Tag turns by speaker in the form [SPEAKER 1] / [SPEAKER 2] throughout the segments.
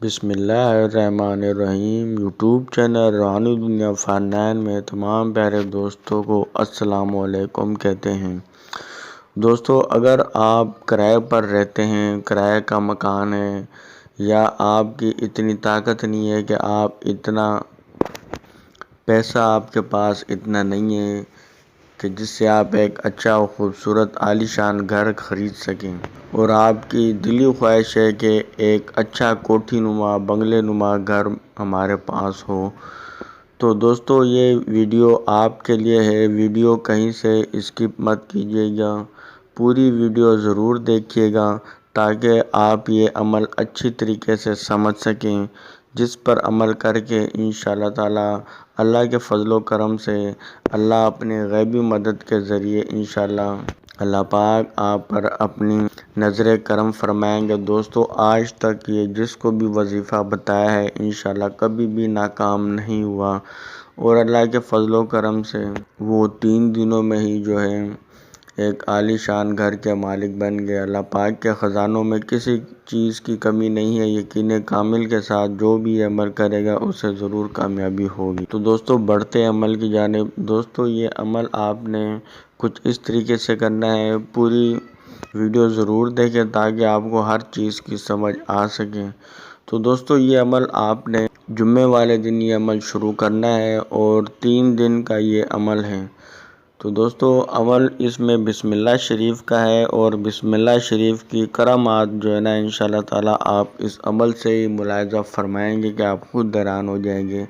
[SPEAKER 1] بسم اللہ الرحمن الرحیم۔ یوٹیوب چینل روحانی دنیا فن میں تمام پیارے دوستوں کو السلام علیکم کہتے ہیں۔ دوستو، اگر آپ کرائے پر رہتے ہیں، کرائے کا مکان ہے، یا آپ کی اتنی طاقت نہیں ہے کہ آپ اتنا پیسہ آپ کے پاس اتنا نہیں ہے کہ جس سے آپ ایک اچھا و خوبصورت عالیشان گھر خرید سکیں، اور آپ کی دلی خواہش ہے کہ ایک اچھا کوٹھی نما بنگلے نما گھر ہمارے پاس ہو، تو دوستو یہ ویڈیو آپ کے لیے ہے۔ ویڈیو کہیں سے اسکپ مت کیجیے گا، پوری ویڈیو ضرور دیکھیے گا تاکہ آپ یہ عمل اچھی طریقے سے سمجھ سکیں، جس پر عمل کر کے انشاءاللہ تعالی اللہ کے فضل و کرم سے اللہ اپنے غیبی مدد کے ذریعے انشاءاللہ اللہ پاک آپ پر اپنی نظر کرم فرمائیں گے۔ دوستو، آج تک یہ جس کو بھی وظیفہ بتایا ہے انشاءاللہ کبھی بھی ناکام نہیں ہوا، اور اللہ کے فضل و کرم سے وہ 3 دنوں میں ہی جو ہے ایک عالیشان گھر کے مالک بن گئے۔ اللہ پاک کے خزانوں میں کسی چیز کی کمی نہیں ہے، یقین کامل کے ساتھ جو بھی عمل کرے گا اسے ضرور کامیابی ہوگی۔ تو دوستو، بڑھتے عمل کی جانب۔ دوستو، یہ عمل آپ نے کچھ اس طریقے سے کرنا ہے، پوری ویڈیو ضرور دیکھیں تاکہ آپ کو ہر چیز کی سمجھ آ سکے۔ تو دوستو، یہ عمل آپ نے جمعے والے دن یہ عمل شروع کرنا ہے، اور 3 دن کا یہ عمل ہے۔ تو دوستو، عمل اس میں بسم اللہ شریف کا ہے، اور بسم اللہ شریف کی کرامات جو ہے نا انشاءاللہ تعالی آپ اس عمل سے ہی ملاحظہ فرمائیں گے کہ آپ خود حیران ہو جائیں گے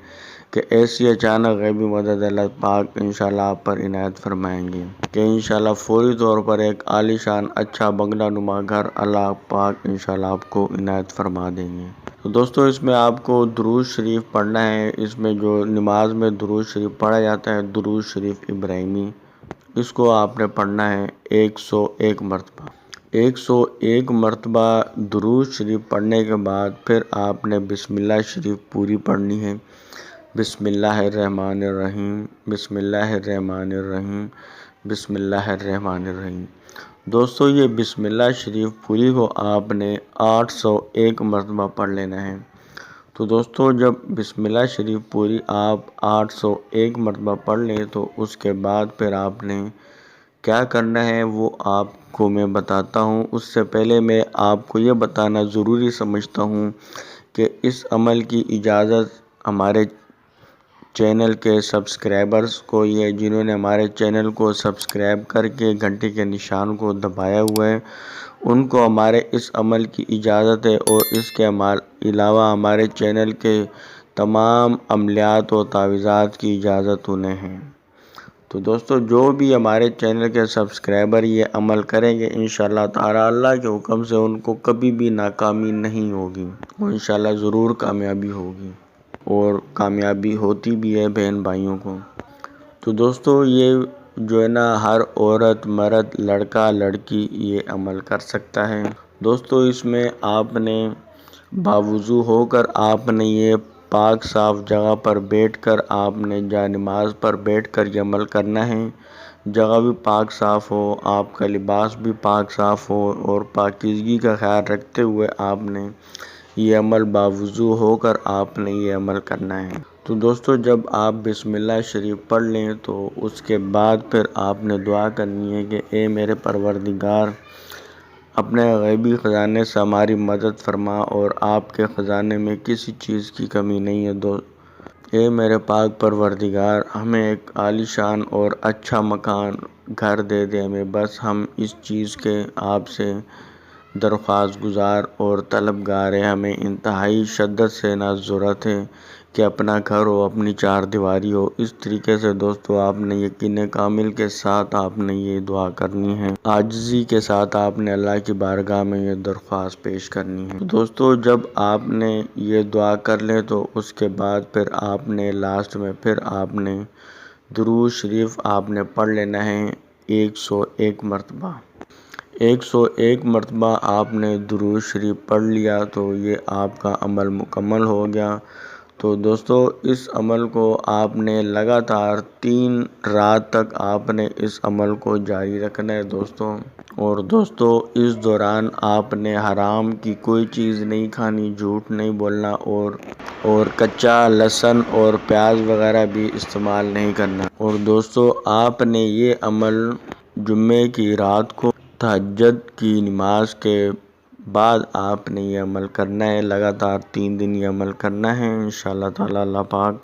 [SPEAKER 1] کہ ایسی اچانک غیبی مدد اللہ پاک انشاءاللہ آپ پر عنایت فرمائیں گے کہ انشاءاللہ فوری طور پر ایک عالیشان اچھا بنگلہ نما گھر اللہ پاک انشاءاللہ آپ کو عنایت فرما دیں گے۔ تو دوستو، اس میں آپ کو درود شریف پڑھنا ہے۔ اس میں جو نماز میں درود شریف پڑھا جاتا ہے، درود شریف ابراہیمی، اس کو آپ نے پڑھنا ہے 101 مرتبہ۔ 101 مرتبہ درود شریف پڑھنے کے بعد پھر آپ نے بسم اللہ شریف پوری پڑھنی ہے۔ بسم اللہ الرحمن الرحیم، بسم اللہ الرحمن الرحیم، بسم اللہ الرحمن الرحیم۔ دوستو، یہ بسم اللہ شریف پوری کو آپ نے 801 مرتبہ پڑھ لینا ہے۔ تو دوستو، جب بسم اللہ شریف پوری آپ 801 مرتبہ پڑھ لیں تو اس کے بعد پھر آپ نے کیا کرنا ہے وہ آپ کو میں بتاتا ہوں۔ اس سے پہلے میں آپ کو یہ بتانا ضروری سمجھتا ہوں کہ اس عمل کی اجازت ہمارے چینل کے سبسکرائبرز کو یہ جنہوں نے ہمارے چینل کو سبسکرائب کر کے گھنٹی کے نشان کو دبایا ہوا ہے، ان کو ہمارے اس عمل کی اجازت ہے، اور اس کے علاوہ ہمارے چینل کے تمام عملیات و تعویذات کی اجازت انہیں ہے۔ تو دوستو، جو بھی ہمارے چینل کے سبسکرائبر یہ عمل کریں گے انشاءاللہ تعالی اللہ کے حکم سے ان کو کبھی بھی ناکامی نہیں ہوگی، وہ انشاءاللہ ضرور کامیابی ہوگی، اور کامیابی ہوتی بھی ہے بہن بھائیوں کو۔ تو دوستو، یہ جو ہے نا ہر عورت مرد لڑکا لڑکی یہ عمل کر سکتا ہے۔ دوستو، اس میں آپ نے باوضو ہو کر آپ نے یہ پاک صاف جگہ پر بیٹھ کر آپ نے جا نماز پر بیٹھ کر یہ عمل کرنا ہے۔ جگہ بھی پاک صاف ہو، آپ کا لباس بھی پاک صاف ہو، اور پاکیزگی کا خیال رکھتے ہوئے آپ نے یہ عمل باوضو ہو کر آپ نے یہ عمل کرنا ہے۔ تو دوستو، جب آپ بسم اللہ شریف پڑھ لیں تو اس کے بعد پھر آپ نے دعا کرنی ہے کہ اے میرے پروردگار، اپنے غیبی خزانے سے ہماری مدد فرما، اور آپ کے خزانے میں کسی چیز کی کمی نہیں ہے۔ اے میرے پاک پروردگار، ہمیں ایک عالیشان اور اچھا مکان گھر دے دے ہمیں، بس ہم اس چیز کے آپ سے درخواست گزار اور طلبگار ہیں۔ ہمیں انتہائی شدت سے ضرورت ہے کہ اپنا گھر ہو، اپنی 4 دیواری ہو۔ اس طریقے سے دوستو آپ نے یقین کامل کے ساتھ آپ نے یہ دعا کرنی ہے، عاجزی کے ساتھ آپ نے اللہ کی بارگاہ میں یہ درخواست پیش کرنی ہے۔ دوستو، جب آپ نے یہ دعا کر لیں تو اس کے بعد پھر آپ نے لاسٹ میں پھر آپ نے درود شریف آپ نے پڑھ لینا ہے 101 مرتبہ۔ 101 مرتبہ آپ نے درود شریف پڑھ لیا تو یہ آپ کا عمل مکمل ہو گیا۔ تو دوستو اس عمل کو آپ نے لگاتار 3 رات تک آپ نے اس عمل کو جاری رکھنا ہے دوستو۔ اور دوستو اس دوران آپ نے حرام کی کوئی چیز نہیں کھانی، جھوٹ نہیں بولنا اور کچا لہسن اور پیاز وغیرہ بھی استعمال نہیں کرنا۔ اور دوستو آپ نے یہ عمل جمعے کی رات کو تہجد کی نماز کے بعد آپ نے یہ عمل کرنا ہے، لگاتار 3 دن یہ عمل کرنا ہے۔ انشاءاللہ تعالی اللہ پاک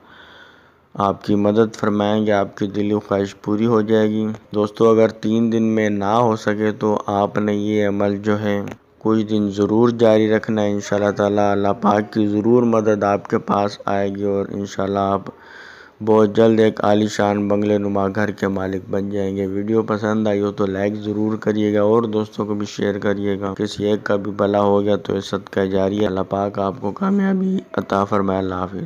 [SPEAKER 1] آپ کی مدد فرمائیں گے، آپ کی دلی خواہش پوری ہو جائے گی۔ دوستو اگر 3 دن میں نہ ہو سکے تو آپ نے یہ عمل جو ہے کچھ دن ضرور جاری رکھنا ہے۔ انشاءاللہ تعالی اللہ پاک کی ضرور مدد آپ کے پاس آئے گی اور انشاءاللہ آپ بہت جلد ایک عالی شان بنگلے نما گھر کے مالک بن جائیں گے۔ ویڈیو پسند آئی ہو تو لائک ضرور کریے گا اور دوستوں کو بھی شیئر کریے گا۔ کسی ایک کا بھی بھلا ہو گیا تو یہ صدقہ جاریہ۔ اللہ پاک آپ کو کامیابی عطا فرمائے۔ اللہ حافظ۔